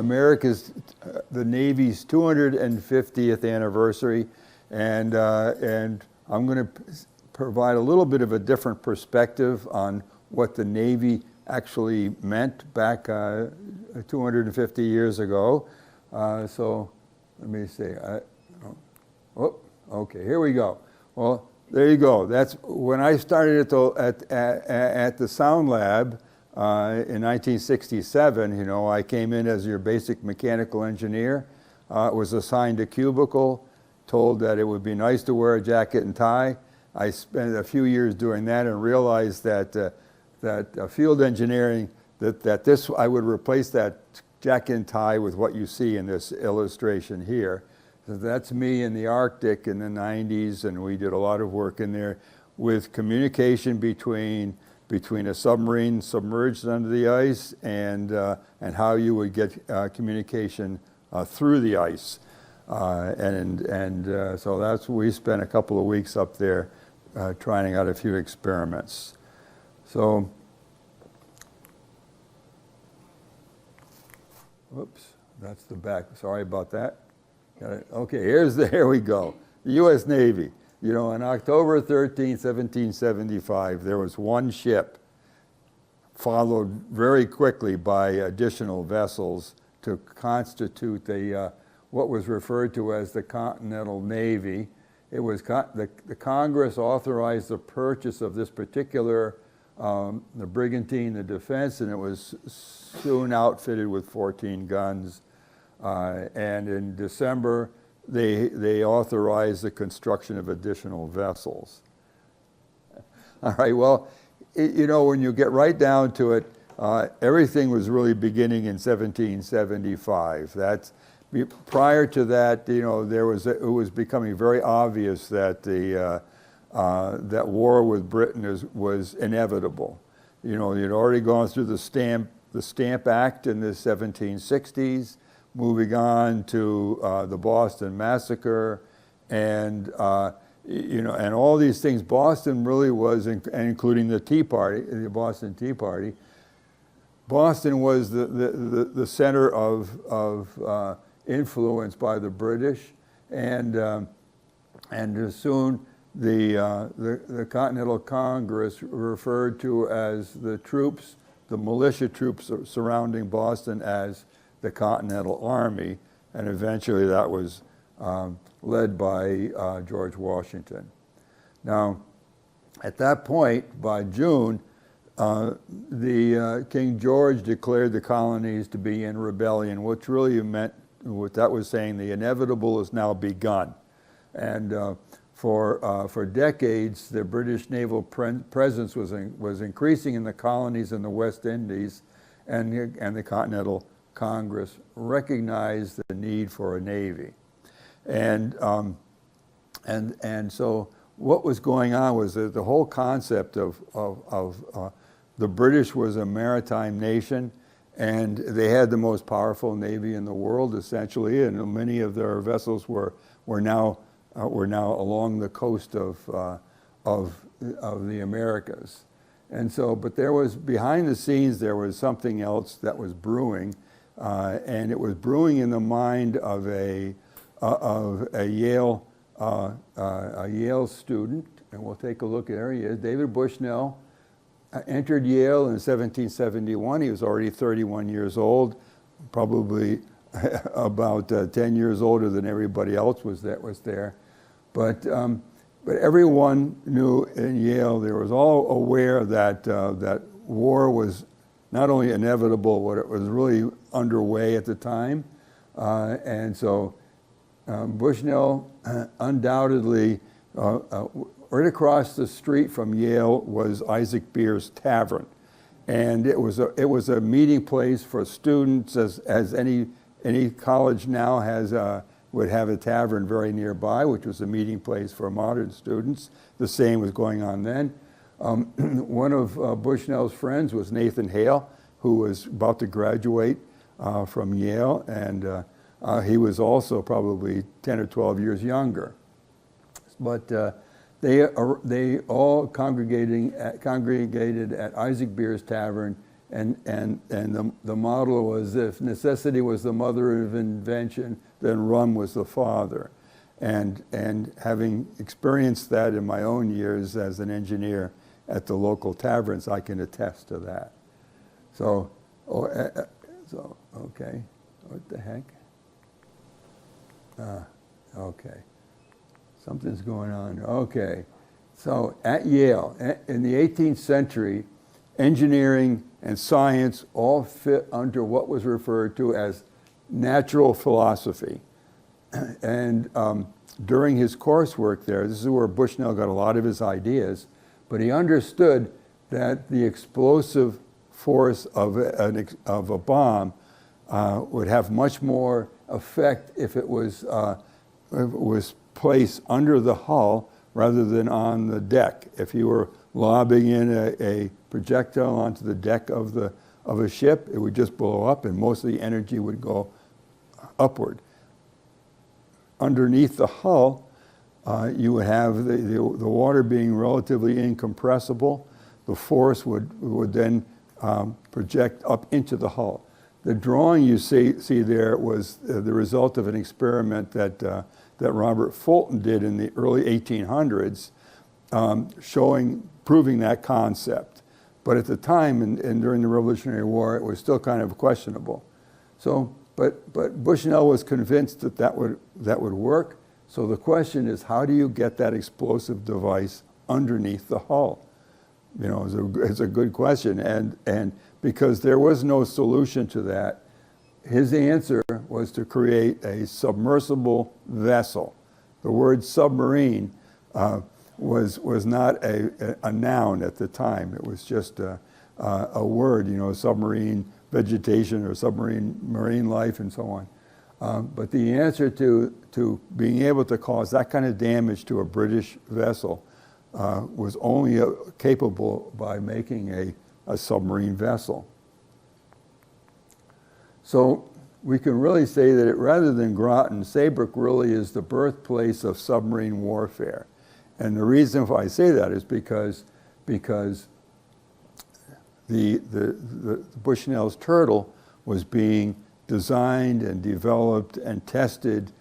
the Navy's 250th anniversary, and I'm going to provide a little bit of a different perspective on what the Navy actually meant back 250 years ago. So let me see. Okay, here we go. Well, there you go. That's when I started at the Sound Lab in 1967. You know, I came in as your basic mechanical engineer. Was assigned a cubicle, told that it would be nice to wear a jacket and tie. I spent a few years doing that and realized that field engineering, I would replace that jacket and tie with what you see in this illustration here. So that's me in the Arctic in the 90s, and we did a lot of work in there with communication between a submarine submerged under the ice and how you would get communication through the ice. So we spent a couple of weeks up there trying out a few experiments. So, whoops, that's the back. Sorry about that. Okay, here we go. The U.S. Navy. You know, on October 13, 1775, there was one ship, followed very quickly by additional vessels to constitute what was referred to as the Continental Navy. It was the Congress authorized the purchase of this particular the brigantine, the Defense, and it was soon outfitted with 14 guns. And in December, they authorized the construction of additional vessels. All right, well, you know, when you get right down to it, everything was really beginning in 1775. Prior to that, you know, it was becoming very obvious that that war with Britain was inevitable. You know, you'd already gone through the Stamp Act in the 1760s, moving on to the Boston Massacre, and you know, and all these things. Boston really was, including the Tea Party, the Boston Tea Party. Boston was the center of influence by the British, and soon the Continental Congress referred to as the militia troops surrounding Boston as the Continental Army, and eventually that was led by George Washington. Now, at that point, by June, King George declared the colonies to be in rebellion, which really meant, what that was saying, the inevitable has now begun. And for decades, the British naval presence was increasing in the colonies in the West Indies, and the Continental Congress recognized the need for a navy. And so what was going on was that the whole concept of the British was a maritime nation, and they had the most powerful navy in the world, essentially, and many of their vessels were now along the coast of the Americas. And so, but there was, behind the scenes, there was something else that was brewing, and it was brewing in the mind of a Yale student, and we'll take a look at, there he is, David Bushnell. Entered Yale in 1771. He was already 31 years old, probably about 10 years older than everybody else was there. But everyone knew in Yale, they was all aware that that war was not only inevitable, but it was really underway at the time. And so Bushnell undoubtedly, right across the street from Yale was Isaac Beer's Tavern. And it was a meeting place for students, as any college now has would have a tavern very nearby, which was a meeting place for modern students. The same was going on then. One of Bushnell's friends was Nathan Hale, who was about to graduate from Yale, and he was also probably 10 or 12 years younger. But they all congregated at Isaac Beer's Tavern the model was, if necessity was the mother of invention, then rum was the father. And having experienced that in my own years as an engineer at the local taverns, I can attest to that. So, okay, what the heck? Okay, something's going on. Okay, so at Yale, in the 18th century, engineering and science all fit under what was referred to as natural philosophy. And during his coursework there, this is where Bushnell got a lot of his ideas, but he understood that the explosive force of a bomb would have much more effect if it was placed under the hull rather than on the deck. If you were lobbing in a projectile onto the deck of a ship, it would just blow up and most of the energy would go upward. Underneath the hull, you would have the water being relatively incompressible. The force would then project up into the hull. The drawing you see there was the result of an experiment that Robert Fulton did in the early 1800s, proving that concept. But at the time and during the Revolutionary War, it was still kind of questionable. So, but Bushnell was convinced that would work. So the question is, how do you get that explosive device underneath the hull? You know, it's a good question. And because there was no solution to that, his answer was to create a submersible vessel. The word submarine was not a noun at the time. It was just a word, you know, submarine vegetation or submarine marine life and so on. But the answer to being able to cause that kind of damage to a British vessel was only capable by making a submarine vessel. So we can really say that rather than Groton, Saybrook really is the birthplace of submarine warfare. And the reason why I say that is because the Bushnell's turtle was being designed and developed and tested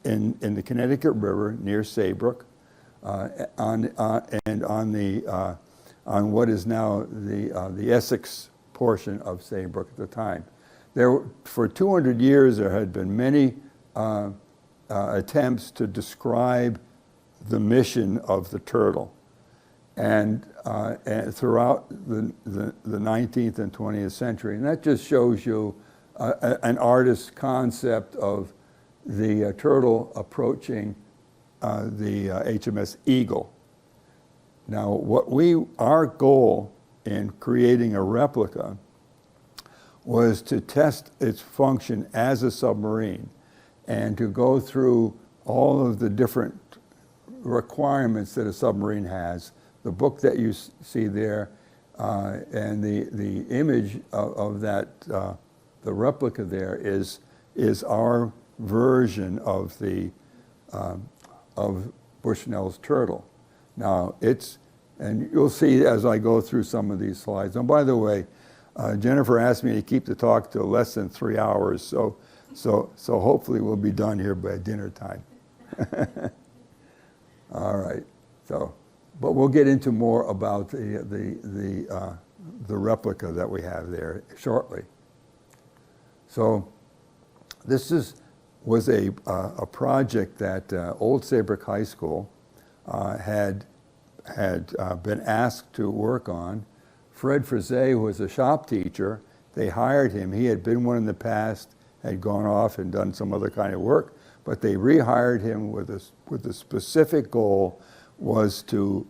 in the Connecticut River near Saybrook, on what is now the Essex portion of Saybrook at the time. For 200 years, there had been many attempts to describe the mission of the turtle. And throughout the 19th and 20th century. And that just shows you an artist's concept of the turtle approaching the HMS Eagle. Now, our goal in creating a replica was to test its function as a submarine and to go through all of the different requirements that a submarine has. The book that you see there and the image of that, the replica there is our version of of Bushnell's turtle. Now and you'll see as I go through some of these slides. And by the way, Jennifer asked me to keep the talk to less than 3 hours, so hopefully we'll be done here by dinner time. All right, but we'll get into more about the replica that we have there shortly. So this was a project that Old Saybrook High School had been asked to work on. Fred Frise, who was a shop teacher, they hired him. He had been one in the past, had gone off and done some other kind of work, but they rehired him with the specific goal was to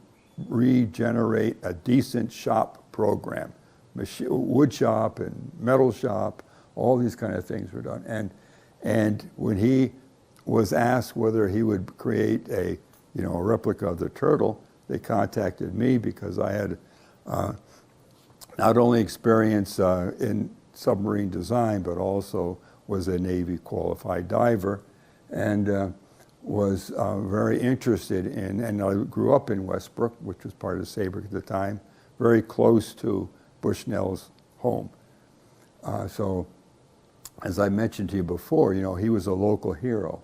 regenerate a decent shop program. Wood shop and metal shop, all these kind of things were done. And when he was asked whether he would create a replica of the turtle, they contacted me because I had not only experience in submarine design, but also was a Navy qualified diver, and was very interested in, and I grew up in Westbrook, which was part of Saybrook at the time, very close to Bushnell's home. So, as I mentioned to you before, he was a local hero.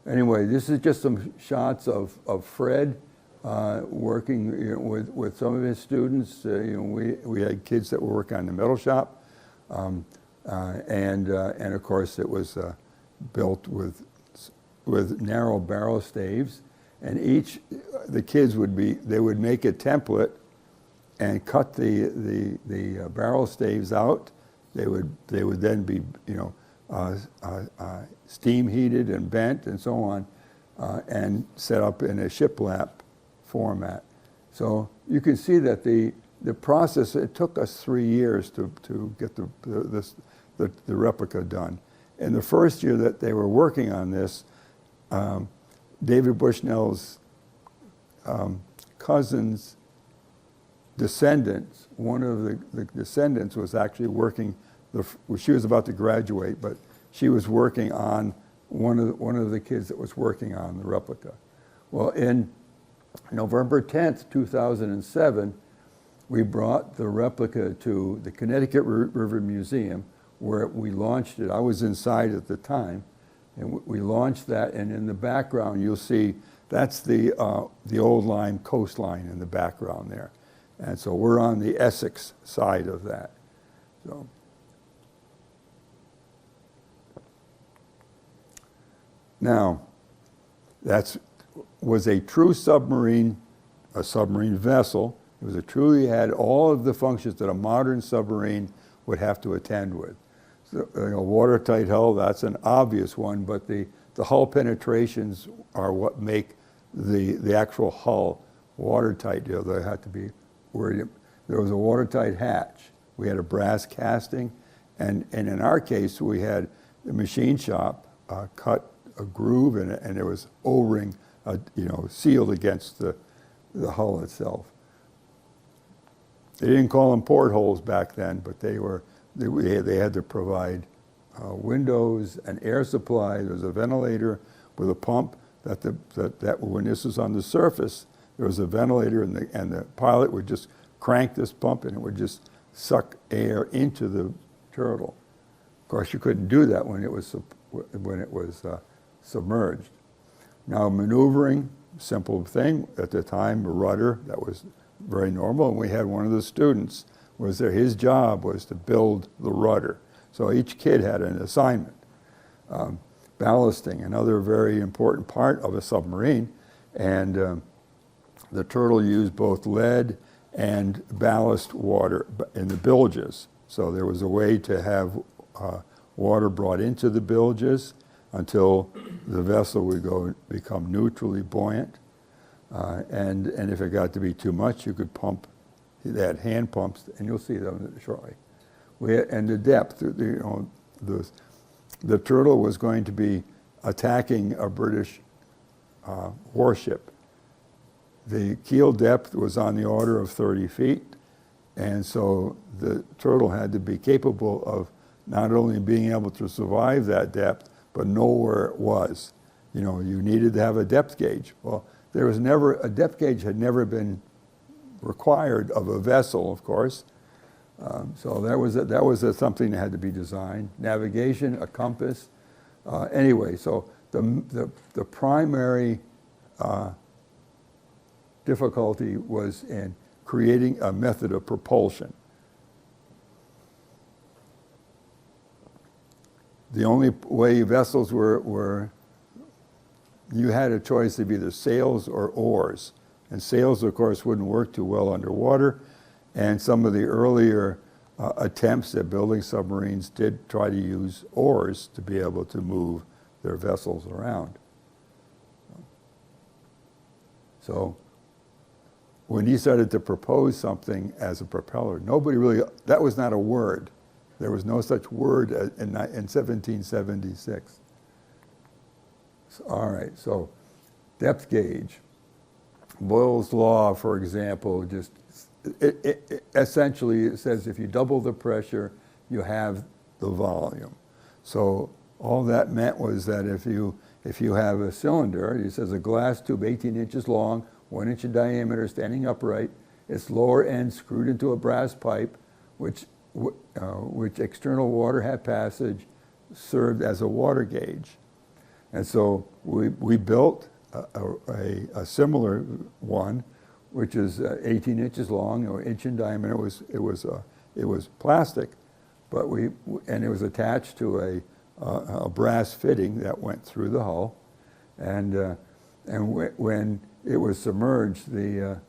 Anyway, this is just some shots of Fred working with some of his students. We had kids that were working on the metal shop, and of course it was built with narrow barrel staves, and the kids would make a template and cut the barrel staves out. They would then be steam heated and bent and so on, and set up in a shiplap format. So you can see that the process, it took us 3 years to get the replica done. In the first year that they were working on this, David Bushnell's cousin's descendants, one of the descendants was actually working, she was about to graduate, but she was working on one of the kids that was working on the replica. Well, in November 10th, 2007, we brought the replica to the Connecticut River Museum, where we launched it. I was inside at the time, and we launched that, and in the background you'll see that's the old line coastline in the background there. And so we're on the Essex side of that. So, now, that was a true submarine, a submarine vessel. It was truly had all of the functions that a modern submarine would have to attend with. So, watertight hull, that's an obvious one, but the hull penetrations are what make the actual hull watertight. They had to be where there was a watertight hatch. We had a brass casting, and in our case, we had the machine shop cut a groove in it, and there was O-ring, sealed against the hull itself. They didn't call them portholes back then, but they had to provide windows, an air supply. There was a ventilator with a pump that when this was on the surface, there was a ventilator, and the pilot would just crank this pump, and it would just suck air into the turtle. Of course, you couldn't do that when it was submerged. Now, maneuvering, simple thing at the time, a rudder, that was very normal. And we had one of the students his job was to build the rudder. So each kid had an assignment. Ballasting, another very important part of a submarine, and the turtle used both lead and ballast water in the bilges. So there was a way to have water brought into the bilges until the vessel would become neutrally buoyant. And if it got to be too much, you could pump. They had hand pumps, and you'll see them shortly. And the depth, the turtle was going to be attacking a British warship. The keel depth was on the order of 30 feet, and so the turtle had to be capable of not only being able to survive that depth, but know where it was. You needed to have a depth gauge. Well, a depth gauge had never been required of a vessel, of course. So that was something that had to be designed. Navigation, a compass. Anyway, so the primary difficulty was in creating a method of propulsion. The only way vessels were you had a choice of either sails or oars. And sails, of course, wouldn't work too well underwater. And some of the earlier attempts at building submarines did try to use oars to be able to move their vessels around. So when he started to propose something as a propeller, that was not a word. There was no such word in 1776. All right, so depth gauge. Boyle's law, for example, essentially it says if you double the pressure, you have the volume. So all that meant was that if you have a cylinder, it says a glass tube 18 inches long, 1 inch in diameter, standing upright, its lower end screwed into a brass pipe which external water had passage served as a water gauge. And so we built a similar one, which is 18 inches long or inch in diameter. It was plastic, but it was attached to a brass fitting that went through the hull, and when it was submerged, the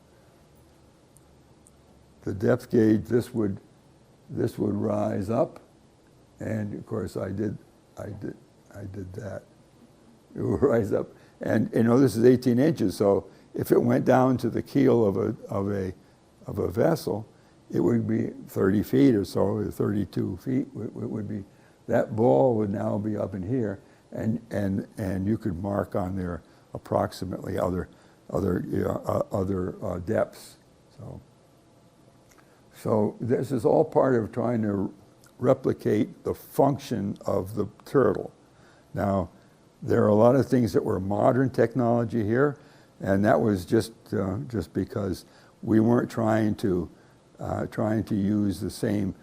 depth gauge, this would rise up, and of course I did that. It would rise up, and this is 18 inches. So if it went down to the keel of a vessel, it would be 30 feet or so, or 32 feet. It would be, that ball would now be up in here, and you could mark on there approximately other depths. So this is all part of trying to replicate the function of the turtle. Now, there are a lot of things that were modern technology here, and that was just because we weren't trying to use the same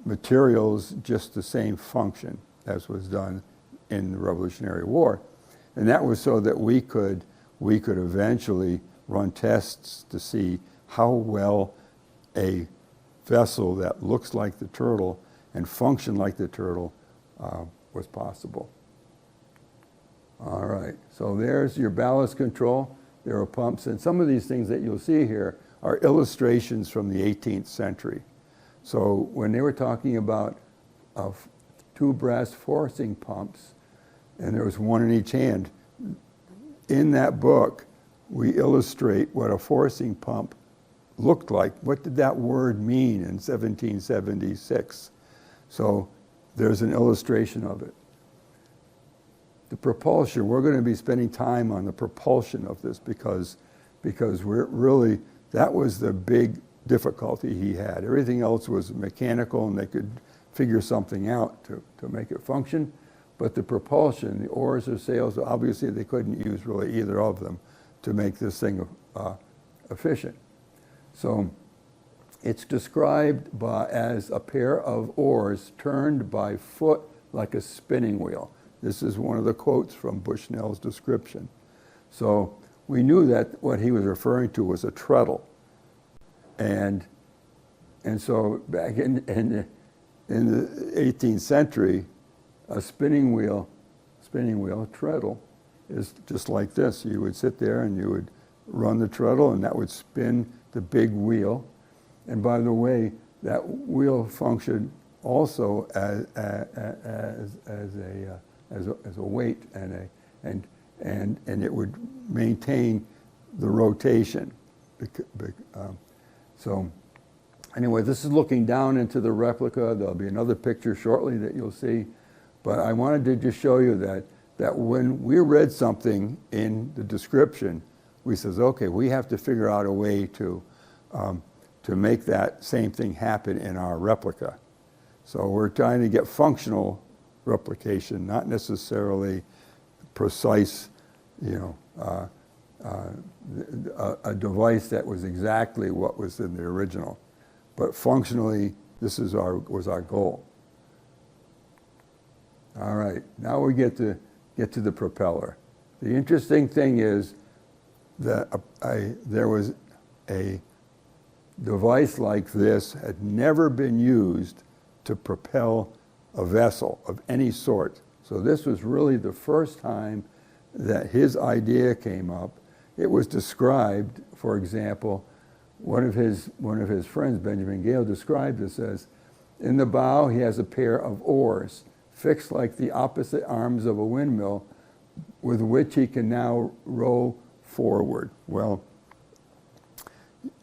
materials, just the same function as was done in the Revolutionary War. And that was so that we could eventually run tests to see how well a vessel that looks like the turtle and function like the turtle was possible. All right, so there's your ballast control. There are pumps, and some of these things that you'll see here are illustrations from the 18th century. So when they were talking about 2 brass forcing pumps, and there was one in each hand, in that book, we illustrate what a forcing pump looked like. What did that word mean in 1776? So there's an illustration of it. The propulsion, we're going to be spending time on the propulsion of this because we're really, that was the big difficulty he had. Everything else was mechanical, and they could figure something out to make it function. But the propulsion, the oars or sails, obviously they couldn't use really either of them to make this thing efficient. So it's described as a pair of oars turned by foot like a spinning wheel. This is one of the quotes from Bushnell's description. So we knew that what he was referring to was a treadle. And so back in the 18th century, a spinning wheel treadle is just like this. You would sit there and you would run the treadle, and that would spin the big wheel. And by the way, that wheel functioned also as a weight, and it would maintain the rotation. So anyway, this is looking down into the replica. There'll be another picture shortly that you'll see. But I wanted to just show you that when we read something in the description, we says, okay, we have to figure out a way to make that same thing happen in our replica. So we're trying to get functional replication, not necessarily precise, a device that was exactly what was in the original. But functionally, this was our goal. All right, now we get to the propeller. The interesting thing is that there was a device like this had never been used to propel a vessel of any sort. So this was really the first time that his idea came up. It was described, for example, one of his friends, Benjamin Gale, described this as, in the bow he has a pair of oars fixed like the opposite arms of a windmill, with which he can now row forward. Well,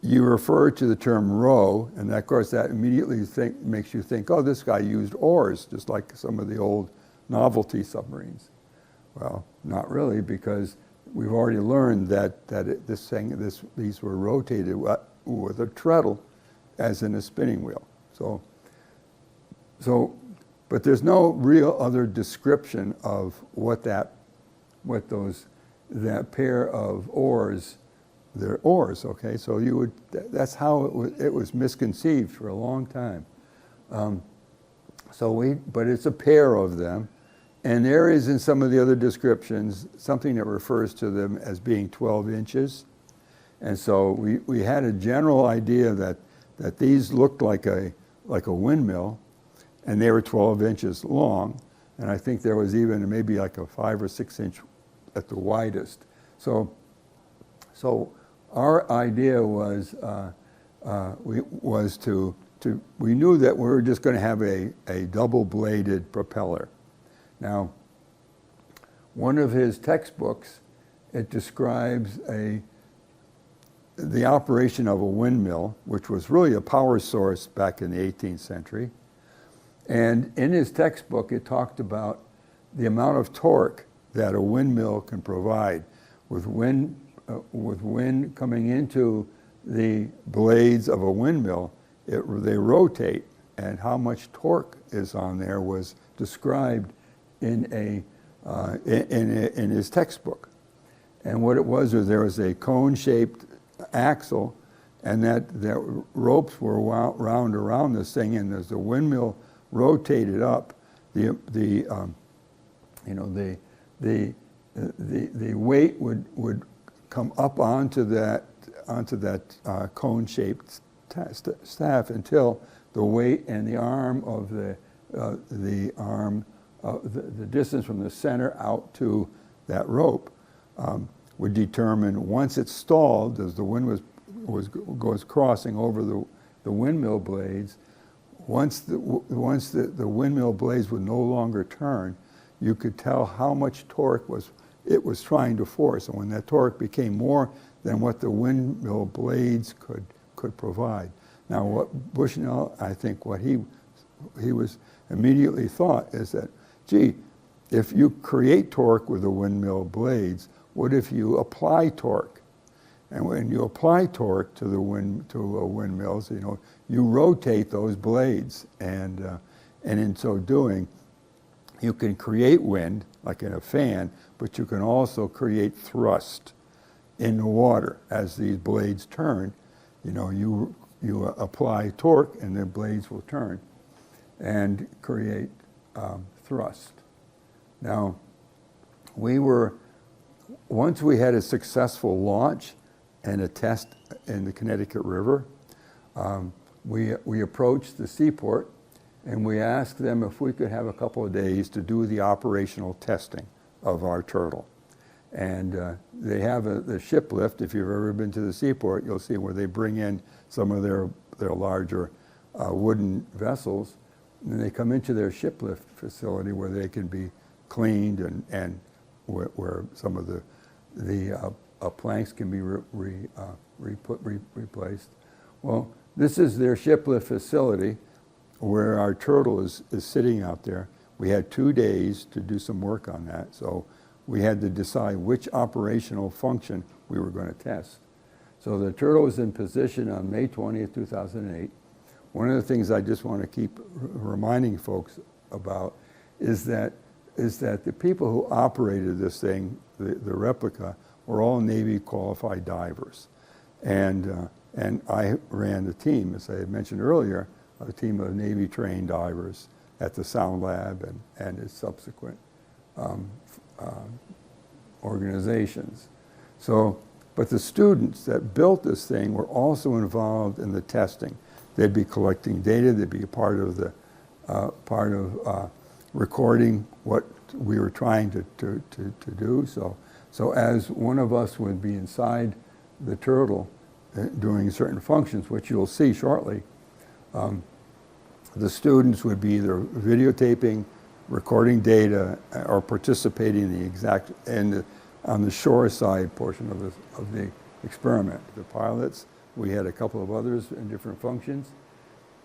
you refer to the term row, and of course that immediately makes you think, oh, this guy used oars, just like some of the old novelty submarines. Well, not really, because we've already learned that these were rotated with a treadle, as in a spinning wheel. But there's no real other description of what that pair of oars their oars, okay? So you would, that's how it was misconceived for a long time. But it's a pair of them. And there is in some of the other descriptions something that refers to them as being 12 inches. And so we had a general idea that these looked like a windmill, and they were 12 inches long. And I think there was even maybe like a 5 or 6 inch at the widest. So our idea was we knew that we were just going to have a double-bladed propeller. Now, one of his textbooks, it describes the operation of a windmill, which was really a power source back in the 18th century. And in his textbook, it talked about the amount of torque that a windmill can provide with wind coming into the blades of a windmill. They rotate, and how much torque is on there was described in his textbook. And what it was there was a cone-shaped axle, and that ropes were wound around this thing, and as the windmill rotated up, the weight would come up onto that cone-shaped staff until the weight and the arm of the distance from the center out to that rope would determine, once it stalled, as the wind was crossing over the windmill blades, once the windmill blades would no longer turn, you could tell how much torque it was trying to force. And when that torque became more than what the windmill blades could provide. Now, what Bushnell, I think what he was immediately thought is that, gee, if you create torque with the windmill blades, what if you apply torque? And when you apply torque to windmills, you rotate those blades, and in so doing, you can create wind like in a fan, but you can also create thrust in the water as these blades turn. You apply torque, and the blades will turn and create thrust. Now, once we had a successful launch and a test in the Connecticut River, we approached the seaport, and we asked them if we could have a couple of days to do the operational testing of our turtle. And they have the ship lift. If you've ever been to the seaport, you'll see where they bring in some of their larger wooden vessels, and they come into their ship lift facility where they can be cleaned and where some of the planks can be replaced. Well, this is their ship lift facility where our turtle is sitting out there. We had 2 days to do some work on that, so we had to decide which operational function we were going to test. So the turtle was in position on May 20th, 2008. One of the things I just want to keep reminding folks about is that the people who operated this thing, the replica, were all Navy qualified divers. And I ran the team, as I had mentioned earlier, a team of Navy trained divers at the Sound Lab and its subsequent organizations. But the students that built this thing were also involved in the testing. They'd be collecting data, they'd be a part of recording what we were trying to do. So as one of us would be inside the turtle doing certain functions, which you'll see shortly, the students would be either videotaping, recording data, or participating in on the shore side portion of the experiment. The pilots, we had a couple of others in different functions,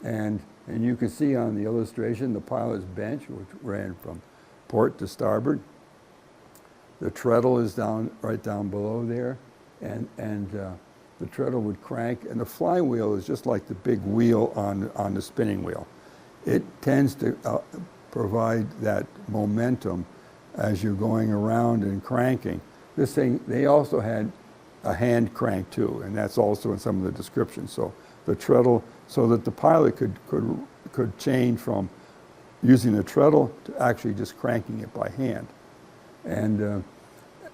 and you can see on the illustration the pilot's bench, which ran from port to starboard. The treadle is right down below there, and the treadle would crank, and the flywheel is just like the big wheel on the spinning wheel. It tends to provide that momentum as you're going around and cranking. This thing, they also had a hand crank too, and that's also in some of the descriptions. So the treadle, so that the pilot could change from using the treadle to actually just cranking it by hand. And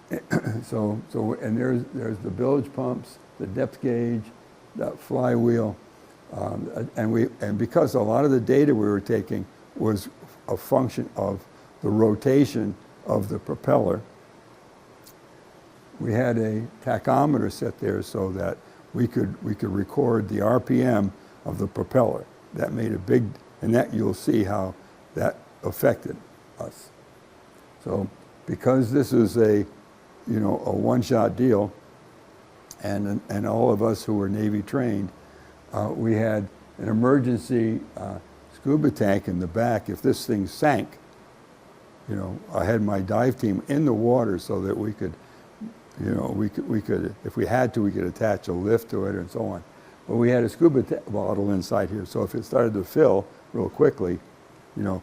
and there's the bilge pumps, the depth gauge, that flywheel, and because a lot of the data we were taking was a function of the rotation of the propeller, we had a tachometer set there so that we could record the RPM of the propeller. That made a big, and that you'll see how that affected us. So because this is a one-shot deal, and all of us who were Navy trained, we had an emergency scuba tank in the back. If this thing sank, I had my dive team in the water so that we could, if we had to, we could attach a lift to it and so on. But we had a scuba bottle inside here, so if it started to fill real quickly, you'd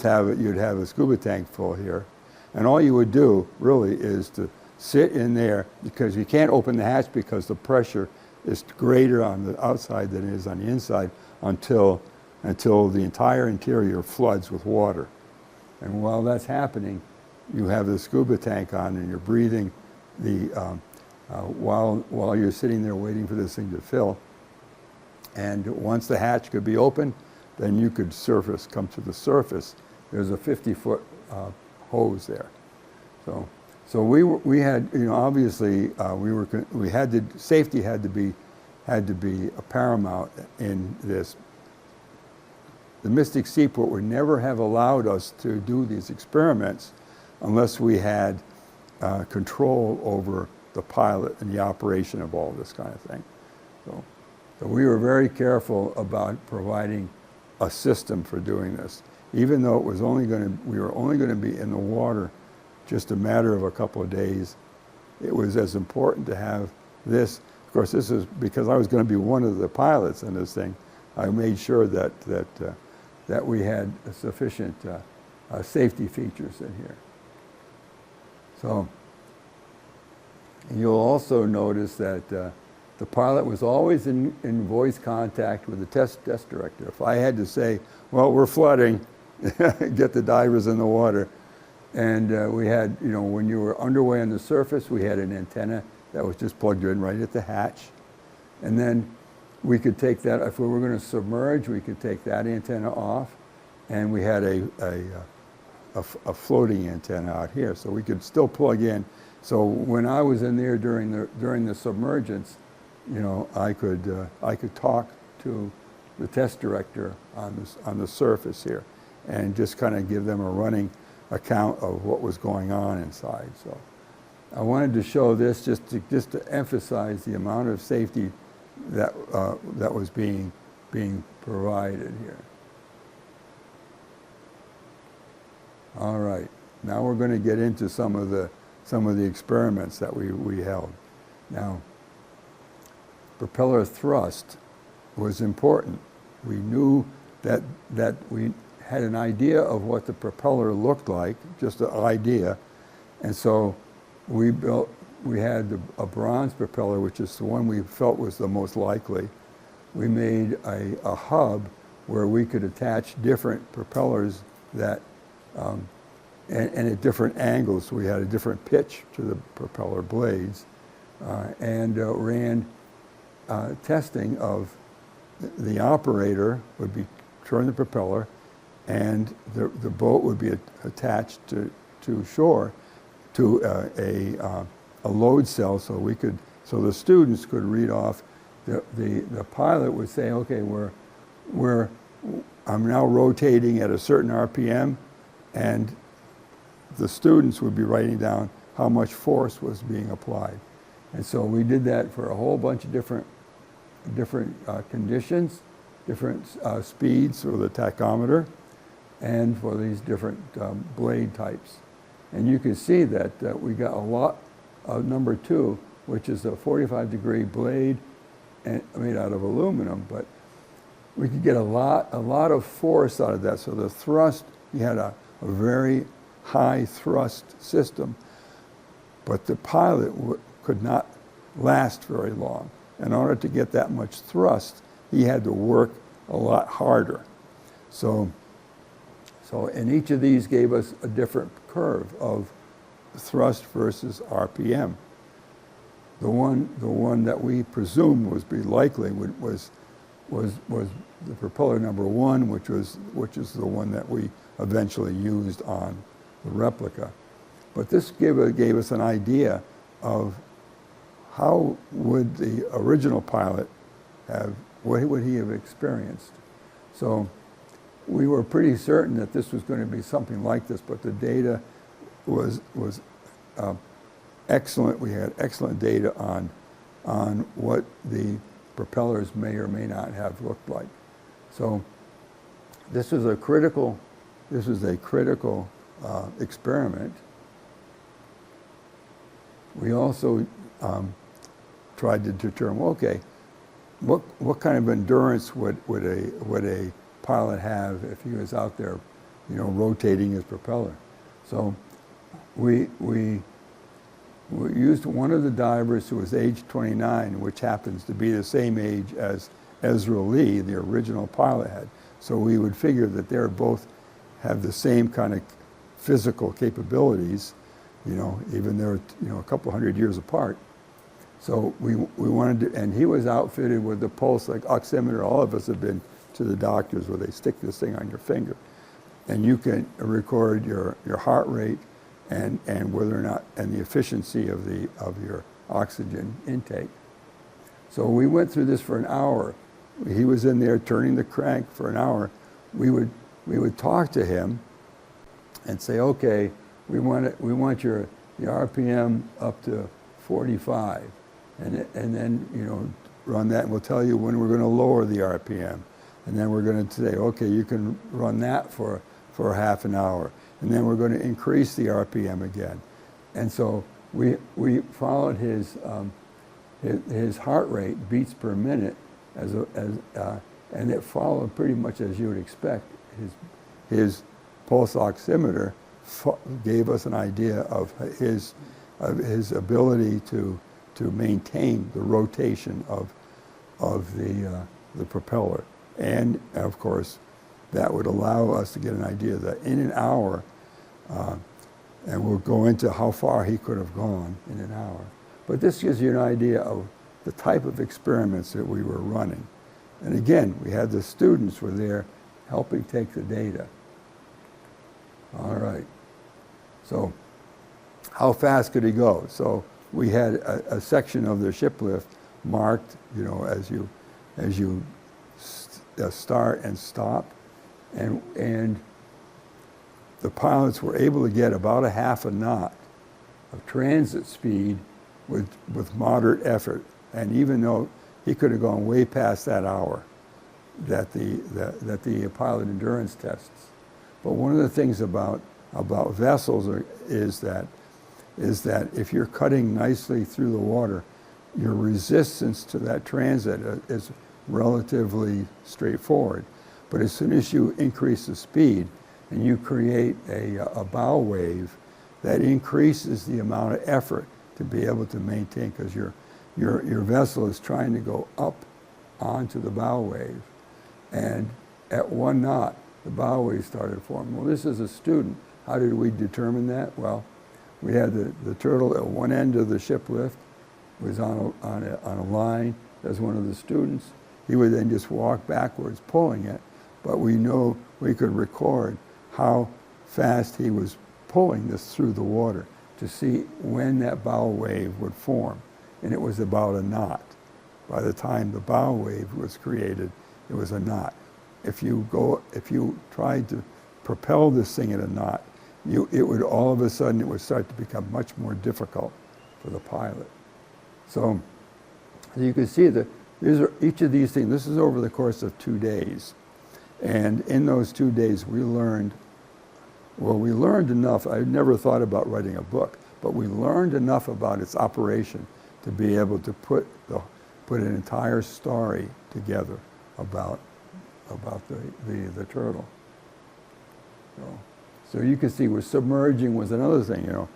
have a scuba tank full here. And all you would do really is to sit in there, because you can't open the hatch because the pressure is greater on the outside than it is on the inside until the entire interior floods with water. And while that's happening, you have the scuba tank on and you're breathing while you're sitting there waiting for this thing to fill. And once the hatch could be opened, then you could come to the surface. There's a 50-foot hose there. So we had, obviously safety had to be a paramount in this. The Mystic Seaport would never have allowed us to do these experiments unless we had control over the pilot and the operation of all this kind of thing. So we were very careful about providing a system for doing this, even though we were only going to be in the water just a matter of a couple of days. It was as important to have this. Of course, this is because I was going to be one of the pilots in this thing. I made sure that we had sufficient safety features in here. So you'll also notice that the pilot was always in voice contact with the test director. If I had to say, well, we're flooding, get the divers in the water. And we had, when you were underway on the surface, we had an antenna that was just plugged in right at the hatch. And then we could take that, if we were going to submerge, we could take that antenna off. And we had a floating antenna out here, so we could still plug in. So when I was in there during the submergence, I could talk to the test director on the surface here, and just kind of give them a running account of what was going on inside. So I wanted to show this just to emphasize the amount of safety that was being provided here. All right, now we're going to get into some of the experiments that we held. Now, propeller thrust was important. We knew that we had an idea of what the propeller looked like, just an idea, and so we had a bronze propeller, which is the one we felt was the most likely. We made a hub where we could attach different propellers that and at different angles. So we had a different pitch to the propeller blades, and ran testing of the operator would be turn the propeller, and the boat would be attached to shore to a load cell, so the students could read off. The pilot would say, okay, I'm now rotating at a certain RPM, and the students would be writing down how much force was being applied. And so we did that for a whole bunch of different conditions, different speeds for the tachometer, and for these different blade types. And you can see that we got a lot of number 2, which is a 45-degree blade made out of aluminum, but we could get a lot of force out of that. So the thrust, you had a very high thrust system, but the pilot could not last very long. In order to get that much thrust, he had to work a lot harder. So and each of these gave us a different curve of thrust versus RPM. The one that we presumed was be likely was the propeller number 1, which is the one that we eventually used on the replica. But this gave us an idea of how would the original pilot have, what would he have experienced? So we were pretty certain that this was going to be something like this, but the data was excellent. We had excellent data on what the propellers may or may not have looked like. So this was a critical experiment. We also tried to determine, okay, what kind of endurance would a pilot have if he was out there, rotating his propeller? So we used one of the divers who was age 29, which happens to be the same age as Ezra Lee, the original pilot, had. So we would figure that they both have the same kind of physical capabilities, even they're a couple hundred years apart. So we wanted to, and he was outfitted with the pulse oximeter. All of us have been to the doctors where they stick this thing on your finger, and you can record your heart rate and whether or not, and the efficiency of your oxygen intake. So we went through this for an hour. He was in there turning the crank for an hour. We would talk to him and say, okay, we want your RPM up to 45, and then run that, and we'll tell you when we're going to lower the RPM, and then we're going to say, okay, you can run that for half an hour, and then we're going to increase the RPM again. And so we followed his heart rate, beats per minute, and it followed pretty much as you would expect. His pulse oximeter gave us an idea of his ability to maintain the rotation of the propeller, and of course that would allow us to get an idea that in an hour, and we'll go into how far he could have gone in an hour. But this gives you an idea of the type of experiments that we were running. And again, we had the students were there helping take the data. All right. So how fast could he go? So we had a section of the ship lift marked, as you start and stop, and the pilots were able to get about a half a knot of transit speed with moderate effort. And even though he could have gone way past that hour that the pilot endurance tests. But one of the things about vessels is that if you're cutting nicely through the water, your resistance to that transit is relatively straightforward. But as soon as you increase the speed and you create a bow wave, that increases the amount of effort to be able to maintain, because your vessel is trying to go up onto the bow wave. And at 1 knot, the bow wave started forming. Well, this is a student. How did we determine that? Well, we had the turtle at one end of the ship lift, was on a line as one of the students. He would then just walk backwards pulling it, but we know we could record how fast he was pulling this through the water to see when that bow wave would form. And it was about a knot. By the time the bow wave was created, it was a knot. If you tried to propel this thing at a knot, it would all of a sudden, it would start to become much more difficult for the pilot. So you can see that each of these things, this is over the course of 2 days. And in those 2 days, we learned enough. I never thought about writing a book, but we learned enough about its operation to be able to put an entire story together about the turtle. So you can see where submerging was another thing,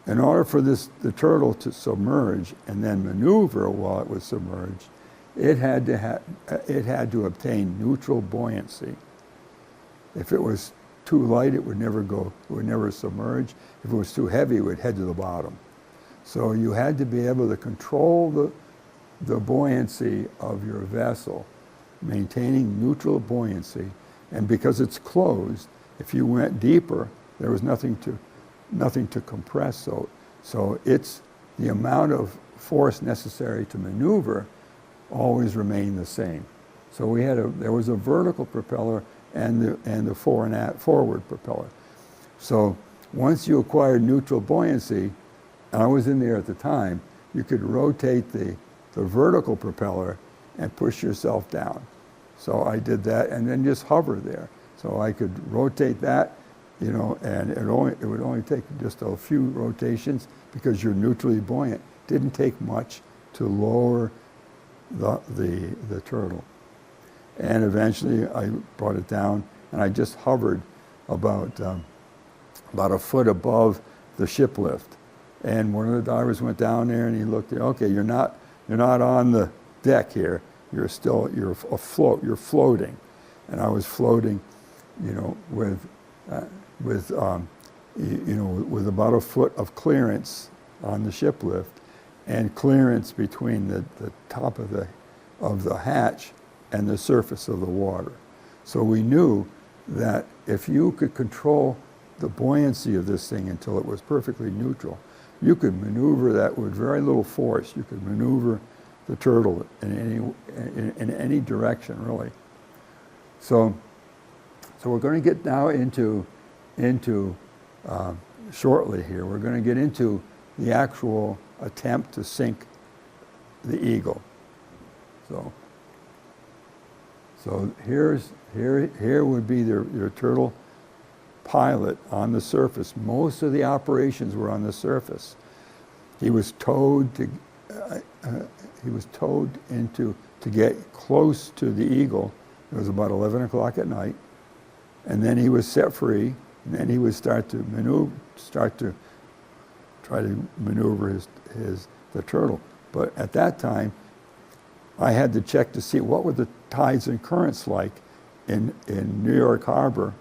in order for the turtle to submerge and then maneuver while it was submerged, it had to obtain neutral buoyancy. If it was too light, it would never submerge. If it was too heavy, it would head to the bottom. So you had to be able to control the buoyancy of your vessel, maintaining neutral buoyancy. And because it's closed, if you went deeper, there was nothing to compress. So it's the amount of force necessary to maneuver always remained the same. So there was a vertical propeller and the forward propeller. So once you acquired neutral buoyancy, and I was in there at the time, you could rotate the vertical propeller and push yourself down. So I did that and then just hover there. So I could rotate that, and it would only take just a few rotations because you're neutrally buoyant. Didn't take much to lower the turtle. And eventually I brought it down and I just hovered about a foot above the ship lift. And one of the divers went down there and he looked at, okay, you're not on the deck here. You're afloat. You're floating, and I was floating, with about a foot of clearance on the ship lift, and clearance between the top of the hatch and the surface of the water. So we knew that if you could control the buoyancy of this thing until it was perfectly neutral, you could maneuver that with very little force. You could maneuver the turtle in any direction, really. So we're going to get now into shortly here. We're going to get into the actual attempt to sink the Eagle. So here would be your turtle pilot on the surface. Most of the operations were on the surface. He was towed to get close to the Eagle. It was about 11 o'clock at night, and then he was set free, and then he would start to try to maneuver the turtle. But at that time, I had to check to see what were the tides and currents like in New York Harbor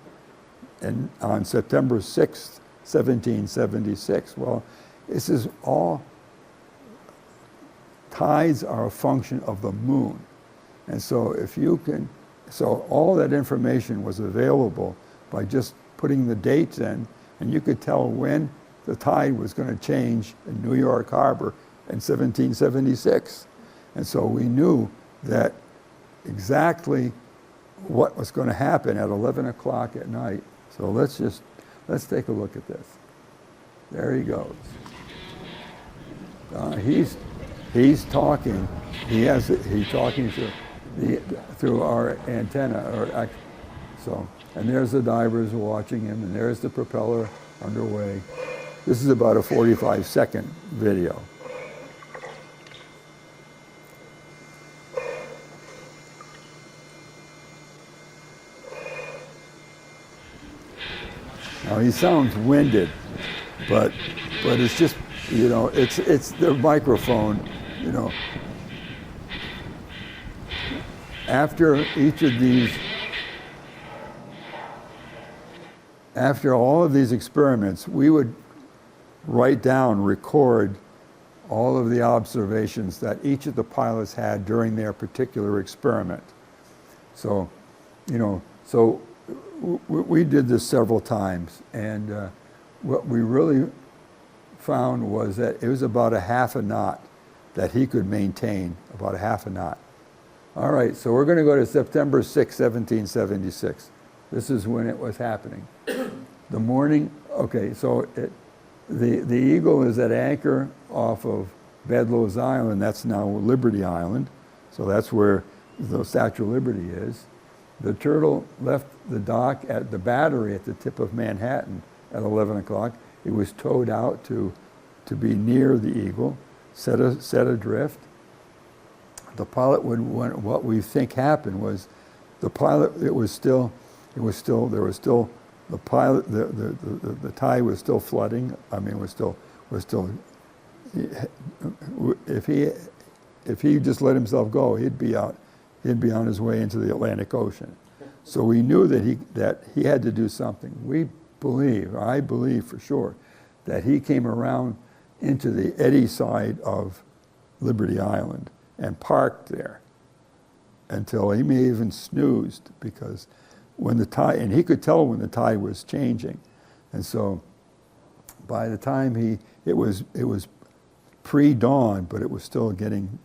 on September 6th, 1776. Well, this is all, tides are a function of the moon. And so so all that information was available by just putting the dates in, and you could tell when the tide was going to change in New York Harbor in 1776. And so we knew that exactly what was going to happen at 11 o'clock at night. So let's take a look at this. There he goes. He's talking. He's talking through our antenna, and there's the divers watching him, and there's the propeller underway. This is about a 45-second video. Now he sounds winded, but it's just, it's the microphone, After each of these, after all of these experiments, we would record all of the observations that each of the pilots had during their particular experiment. So, we did this several times, and what we really found was that it was about a half a knot that he could maintain, about a half a knot. All right, so we're going to go to September 6, 1776. This is when it was happening. The morning, okay, so the Eagle is at anchor off of Bedloe's Island. That's now Liberty Island. So that's where the Statue of Liberty is. The turtle left the dock at the Battery at the tip of Manhattan at 11 o'clock. It was towed out to be near the Eagle, set adrift. The pilot what we think happened was the pilot, the tide was still flooding. I mean, was still, if he just let himself go, he'd be on his way into the Atlantic Ocean. So we knew that he had to do something. I believe for sure, that he came around into the eddy side of Liberty Island and parked there until he may even snoozed, because when the tide, and he could tell when the tide was changing. And so by the time it was pre-dawn, but it was still getting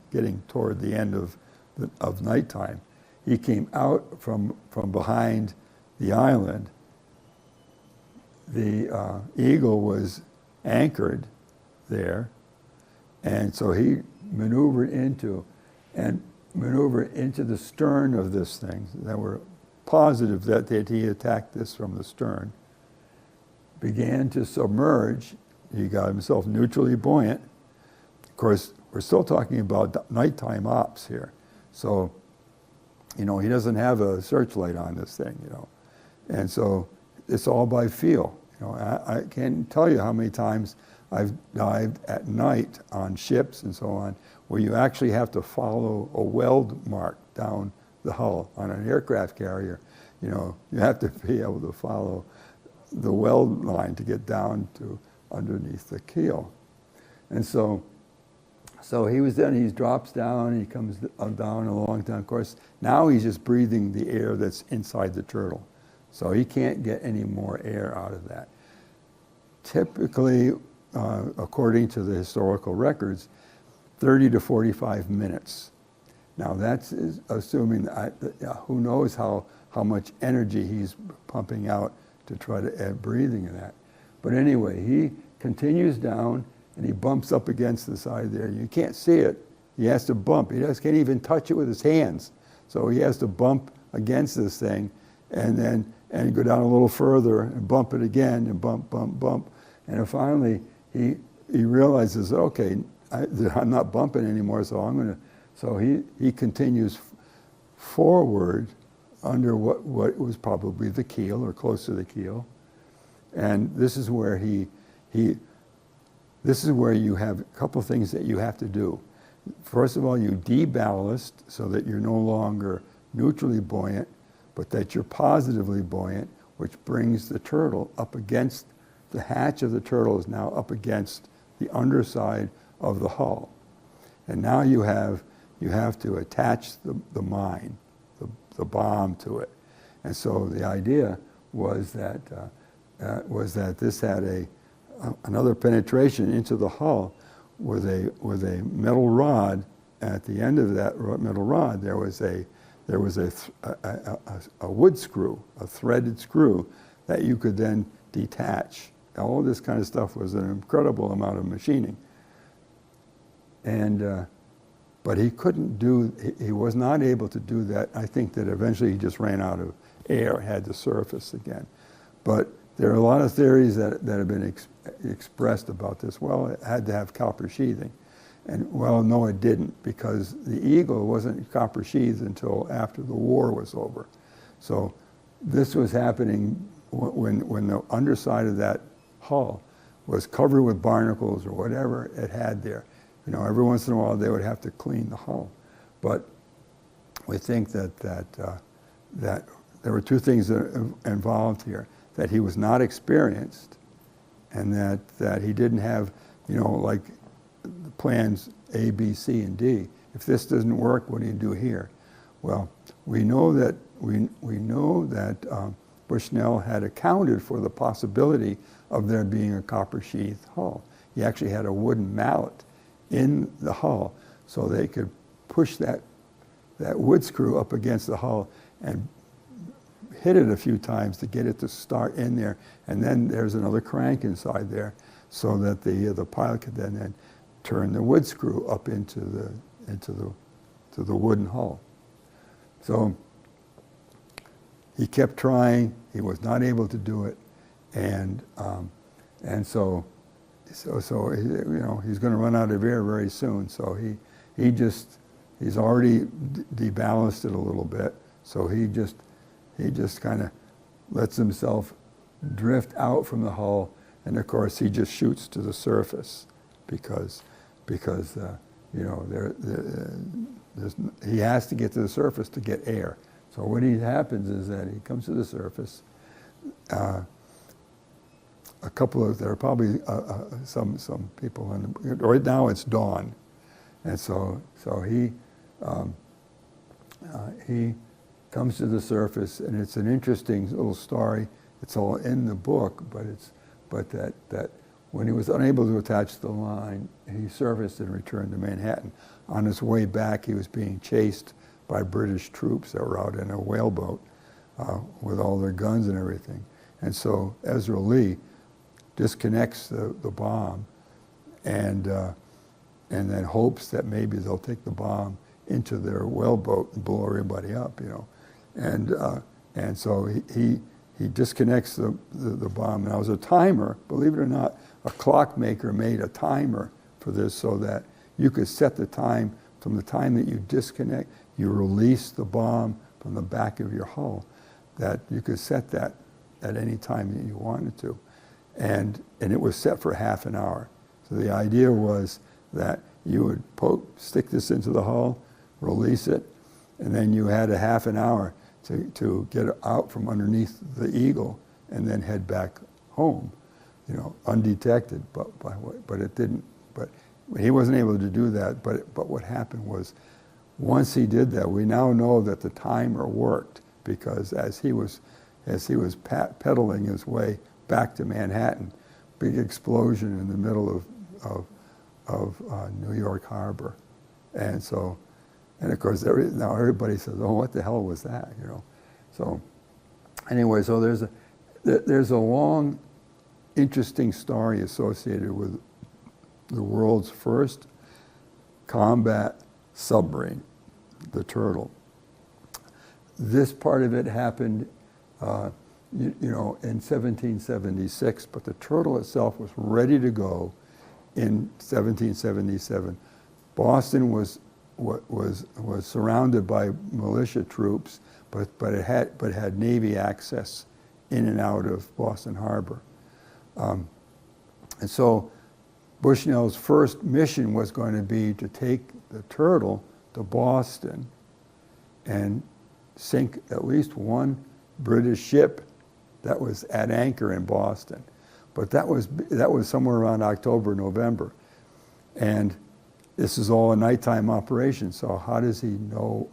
toward the end of nighttime. He came out from behind the island. The Eagle was anchored there, and so he maneuvered into the stern of this thing. That were positive that he attacked this from the stern. Began to submerge. He got himself neutrally buoyant. Of course, we're still talking about nighttime ops here. So, he doesn't have a searchlight on this thing, And so it's all by feel. I can't tell you how many times I've dived at night on ships and so on, where you actually have to follow a weld mark down the hull. On an aircraft carrier, you have to be able to follow the weld line to get down to underneath the keel. And so he drops down, he comes down a long time. Of course, now he's just breathing the air that's inside the turtle. So he can't get any more air out of that. Typically, according to the historical records, 30 to 45 minutes. Now that's assuming that, who knows how much energy he's pumping out to try to add breathing in that. But anyway, he continues down and he bumps up against the side there. You can't see it. He has to bump. He just can't even touch it with his hands. So he has to bump against this thing and go down a little further and bump it again and bump. And then finally he realizes, okay, I'm not bumping anymore, so he continues forward under what was probably the keel or close to the keel. And this is where this is where you have a couple of things that you have to do. First of all, you deballast so that you're no longer neutrally buoyant, but that you're positively buoyant, which brings the turtle up against, the hatch of the turtle is now up against the underside of the hull. And now you have to attach the mine, the bomb to it. And so the idea was that this had another penetration into the hull with a metal rod. At the end of that metal rod, there was a wood screw, a threaded screw that you could then detach. All this kind of stuff was an incredible amount of machining. And but he was not able to do that. I think that eventually he just ran out of air, had to surface again. But there are a lot of theories that have been expressed about this. Well, it had to have copper sheathing. And well, no, it didn't, because the Eagle wasn't copper sheathed until after the war was over. So this was happening when the underside of that hull was covered with barnacles or whatever it had there. Every once in a while they would have to clean the hull. But we think that there were two things that involved here: that he was not experienced, and that he didn't have, like the plans A, B, C, and D. If this doesn't work, what do you do here? Well, we know that Bushnell had accounted for the possibility of there being a copper-sheathed hull. He actually had a wooden mallet in the hull, so they could push that wood screw up against the hull and hit it a few times to get it to start in there, and then there's another crank inside there, so that the pilot could then turn the wood screw up into the wooden hull. So he kept trying. He was not able to do it, and so he's going to run out of air very soon. So he's already deballasted a little bit. So he just kind of lets himself drift out from the hull And of course, he just shoots to the surface because you know, he has to get to the surface to get air. So what happens is that he comes to the surface. There are probably some people, right now it's dawn. And so he comes to the surface, and it's an interesting little story. It's all in the book, but that when he was unable to attach the line, he surfaced and returned to Manhattan. On his way back, he was being chased by British troops that were out in a whaleboat with all their guns and everything. And so Ezra Lee disconnects the bomb and then hopes that maybe they'll take the bomb into their whaleboat and blow everybody up, you know. And so he disconnects the bomb. And there was a timer, believe it or not, a clockmaker made a timer for this so that you could set the time from the time that you disconnect, you release the bomb from the back of your hull, that you could set that at any time that you wanted to. And it was set for half an hour. So the idea was that you would stick this into the hull, release it, and then you had a half an hour to get out from underneath the Eagle and then head back home, you know, undetected. But it didn't. But he wasn't able to do that. But what happened was, once he did that, we now know that the timer worked, because as he was pedaling his way back to Manhattan, big explosion in the middle of New York Harbor, and of course now everybody says, "Oh, what the hell was that?" You know. So anyway, so there's a long, interesting story associated with the world's first combat submarine, the Turtle. This part of it happened, you know, in 1776, but the Turtle itself was ready to go in 1777. Boston was surrounded by militia troops, but it had Navy access in and out of Boston Harbor, and so Bushnell's first mission was going to be to take the Turtle to Boston and sink at least one British ship that was at anchor in Boston. But that was somewhere around October, November. And this is all a nighttime operation, so how does he know,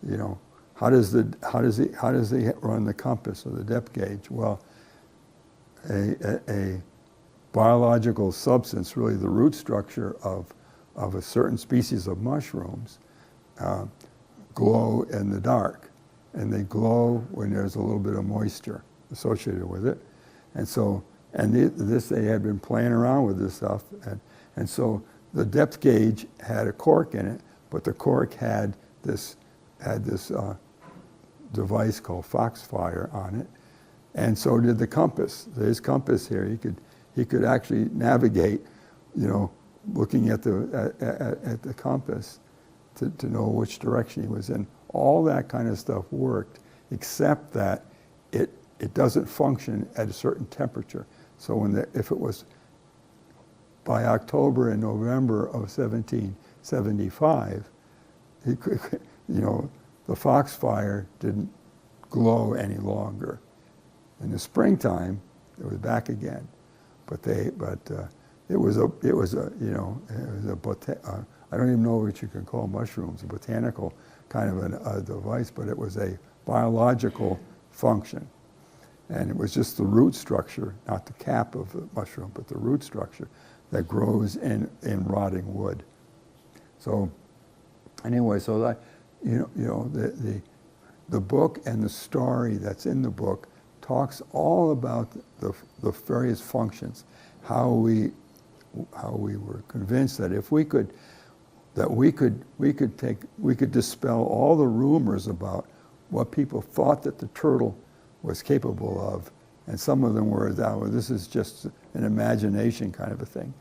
you know, how does he run the compass or the depth gauge? Well, a biological substance, really the root structure of a certain species of mushrooms, glow in the dark. And they glow when there's a little bit of moisture associated with it. And so, they had been playing around with this stuff. And so the depth gauge had a cork in it, but the cork had this device called Foxfire on it. And so did the compass. His compass here, he could actually navigate, you know, looking at the compass to know which direction he was in. All that kind of stuff worked, except that it doesn't function at a certain temperature. So if it was by October and November of 1775, you know, the Foxfire didn't glow any longer. In the springtime, it was back again. It was a I don't even know what you can call mushrooms, a botanical kind of a device, but it was a biological function. And it was just the root structure, not the cap of the mushroom, but the root structure that grows in rotting wood. So anyway, so that, the book and the story that's in the book talks all about the various functions, how we were convinced that if we could dispel all the rumors about what people thought that the Turtle was capable of, and some of them were that, well, this is just an imagination kind of a thing.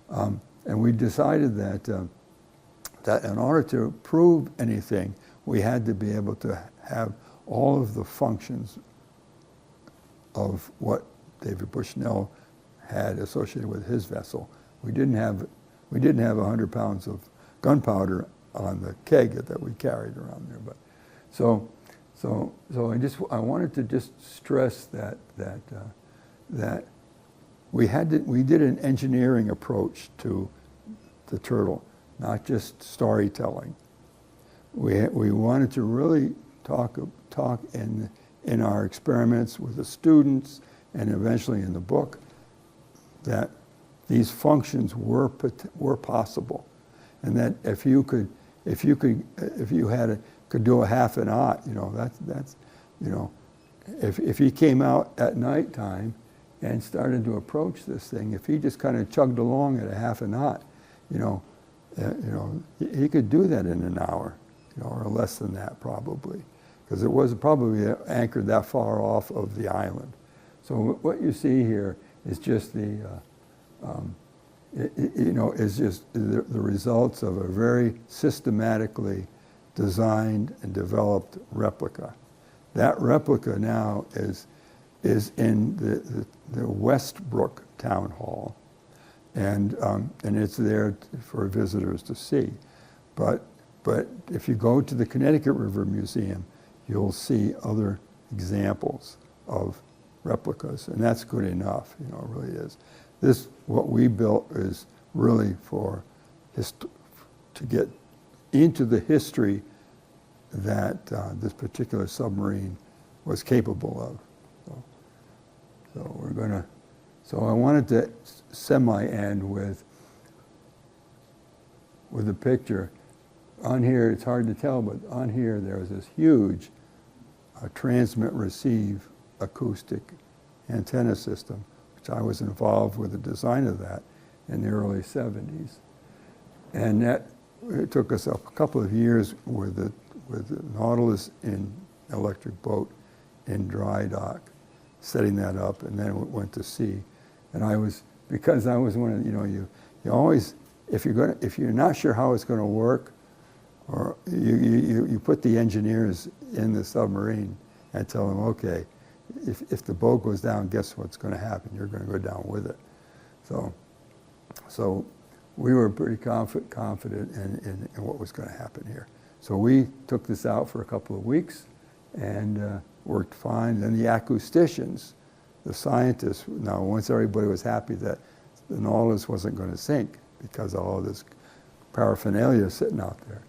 And we decided that in order to prove anything, we had to be able to have all of the functions of what David Bushnell had associated with his vessel. We didn't have 100 pounds of gunpowder on the keg that we carried around there. But so I wanted to just stress that we did an engineering approach to the turtle, not just storytelling. We wanted to really talk in our experiments with the students and eventually in the book that these functions were possible, and that if you could do a half a knot, if he came out at nighttime and started to approach this thing, if he just kind of chugged along at a half a knot, he could do that in an hour, or less than that probably, because it was probably anchored that far off of the island. So what you see here is just the results of a very systematically designed and developed replica. That replica now is in the Westbrook Town Hall, and it's there for visitors to see. But if you go to the Connecticut River Museum, you'll see other examples of replicas, and that's good enough. It really is. What we built is really to get into the history that this particular submarine was capable of. So I wanted to semi-end with a picture. On here, it's hard to tell, but on here there was this huge transmit-receive acoustic antenna system, which I was involved with the design of that in the early 70s. And it took us a couple of years with the Nautilus in electric boat in dry dock, setting that up, and then it went to sea. And because I was one of, you always, if you're not sure how it's going to work, or you put the engineers in the submarine and tell them, okay, if the boat goes down, guess what's going to happen? You're going to go down with it. So we were pretty confident in what was going to happen here. So we took this out for a couple of weeks and worked fine. Then the acousticians, the scientists, now once everybody was happy that the Nautilus wasn't going to sink because of all this paraphernalia sitting out there,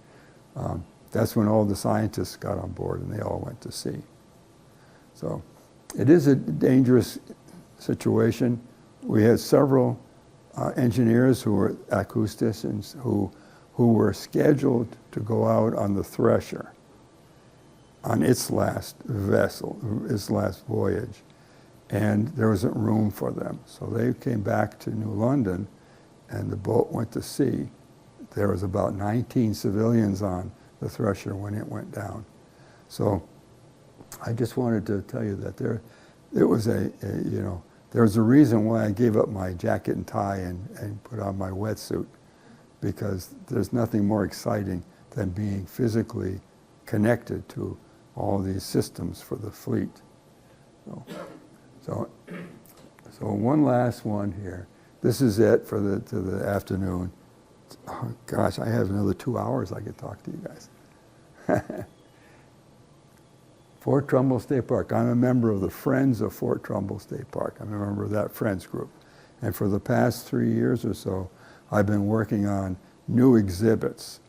that's when all the scientists got on board and they all went to sea. So it is a dangerous situation. We had several engineers who were acousticians who were scheduled to go out on the Thresher on its last voyage, and there wasn't room for them. So they came back to New London and the boat went to sea. There was about 19 civilians on the Thresher when it went down. So I just wanted to tell you that there was a reason why I gave up my jacket and tie and put on my wetsuit, because there's nothing more exciting than being physically connected to all these systems for the fleet. So one last one here. This is it for the afternoon. Oh, gosh, I have another 2 hours I could talk to you guys. Fort Trumbull State Park. I'm a member of the Friends of Fort Trumbull State Park. I'm a member of that Friends group. And for the past 3 years or so, I've been working on new exhibits.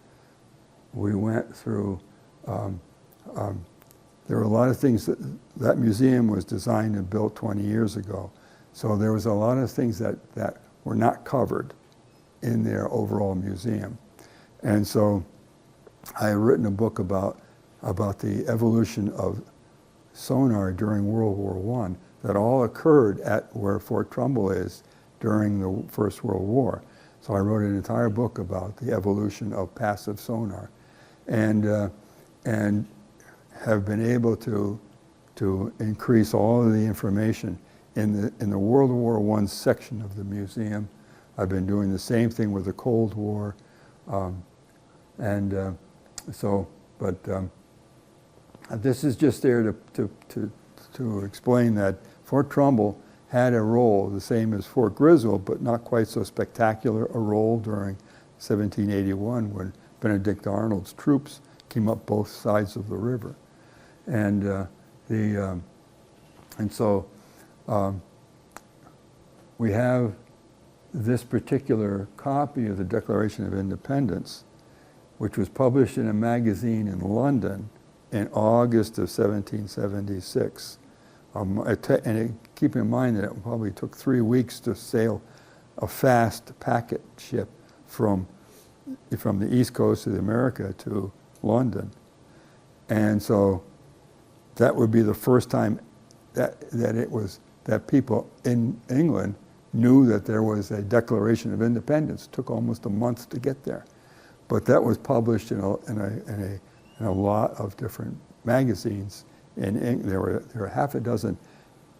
We went through, there were a lot of things that museum was designed and built 20 years ago. So there was a lot of things that were not covered in their overall museum. And so I had written a book about the evolution of sonar during World War I that all occurred at where Fort Trumbull is during the First World War. So I wrote an entire book about the evolution of passive sonar, and have been able to increase all of the information in the World War I section of the museum. I've been doing the same thing with the Cold War, this is just there to explain that Fort Trumbull had a role, the same as Fort Griswold, but not quite so spectacular a role during 1781 when Benedict Arnold's troops came up both sides of the river. And so we have this particular copy of the Declaration of Independence, which was published in a magazine in London in August of 1776. Keep in mind that it probably took 3 weeks to sail a fast packet ship from the East Coast of America to London. And so that would be the first time that people in England knew that there was a Declaration of Independence. It took almost a month to get there. But that was published in a lot of different magazines. There were half a dozen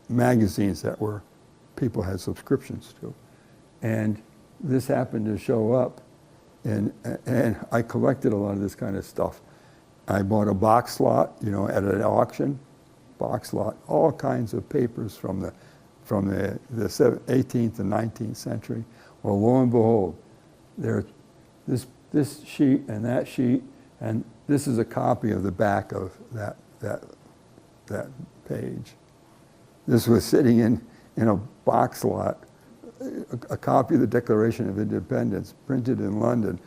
magazines that people had subscriptions to. And this happened to show up, and I collected a lot of this kind of stuff. I bought a box lot, at an auction, box lot, all kinds of papers from the 18th and 19th century. Well, lo and behold, this sheet and that sheet, and this is a copy of the back of that page. This was sitting in a box lot, a copy of the Declaration of Independence, printed in London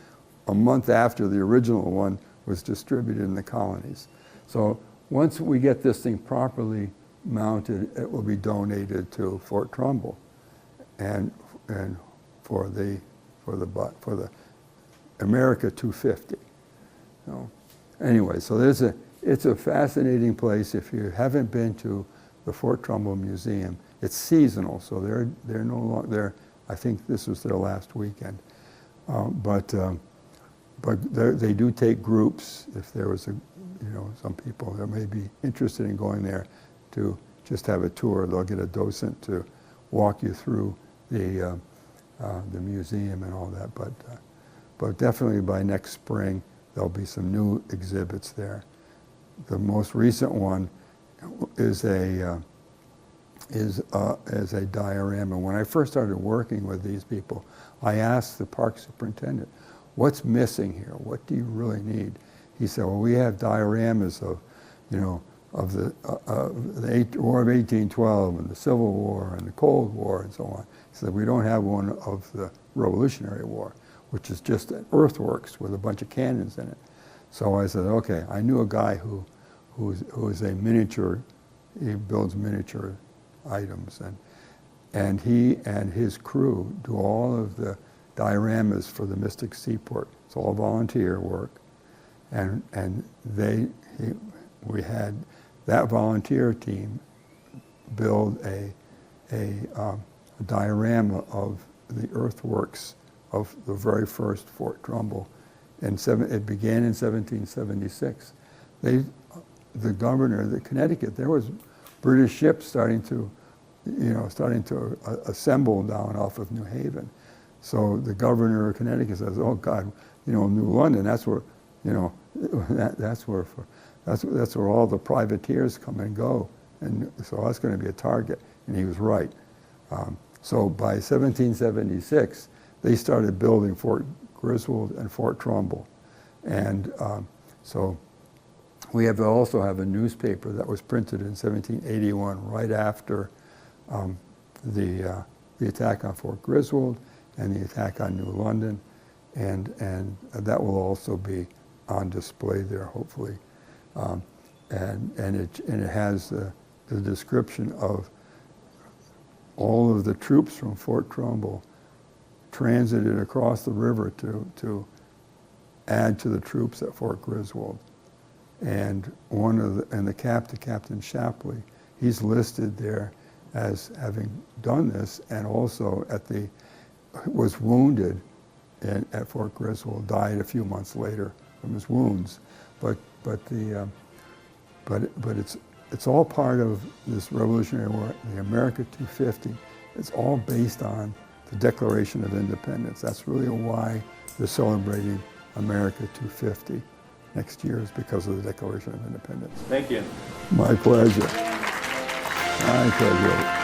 a month after the original one was distributed in the colonies. So once we get this thing properly mounted, it will be donated to Fort Trumbull, and for the America 250. Anyway, so it's a fascinating place. If you haven't been to the Fort Trumbull Museum, it's seasonal, so they're no longer there. I think this was their last weekend, but they do take groups. If there was some people that may be interested in going there to just have a tour, they'll get a docent to walk you through the museum and all that. But definitely by next spring there'll be some new exhibits there. The most recent one is a diorama. When I first started working with these people, I asked the park superintendent, "What's missing here? What do you really need?" He said, "Well, we have dioramas of the War of 1812 and the Civil War and the Cold War and so on." He said, "We don't have one of the Revolutionary War, which is just earthworks with a bunch of cannons in it." So I said, okay, I knew a guy who is a miniature, he builds miniature items, and he and his crew do all of the dioramas for the Mystic Seaport. It's all volunteer work, and we had that volunteer team build a diorama of the earthworks of the very first Fort Trumbull. It began in 1776. The governor of Connecticut, there was British ships starting to assemble down off of New Haven. So the governor of Connecticut says, "Oh God, New London, that's where all the privateers come and go, and so that's going to be a target." And he was right. So by 1776, they started building Fort Griswold and Fort Trumbull, and so we also have a newspaper that was printed in 1781, right after the attack on Fort Griswold and the attack on New London, and that will also be on display there, hopefully, and it has the description of all of the troops from Fort Trumbull transited across the river to add to the troops at Fort Griswold. And Captain Shapley, he's listed there as having done this, and also was wounded at Fort Griswold, died a few months later from his wounds. But it's all part of this Revolutionary War, the America 250. It's all based on the Declaration of Independence. That's really why they're celebrating America 250 next year, is because of the Declaration of Independence. Thank you. My pleasure. My pleasure.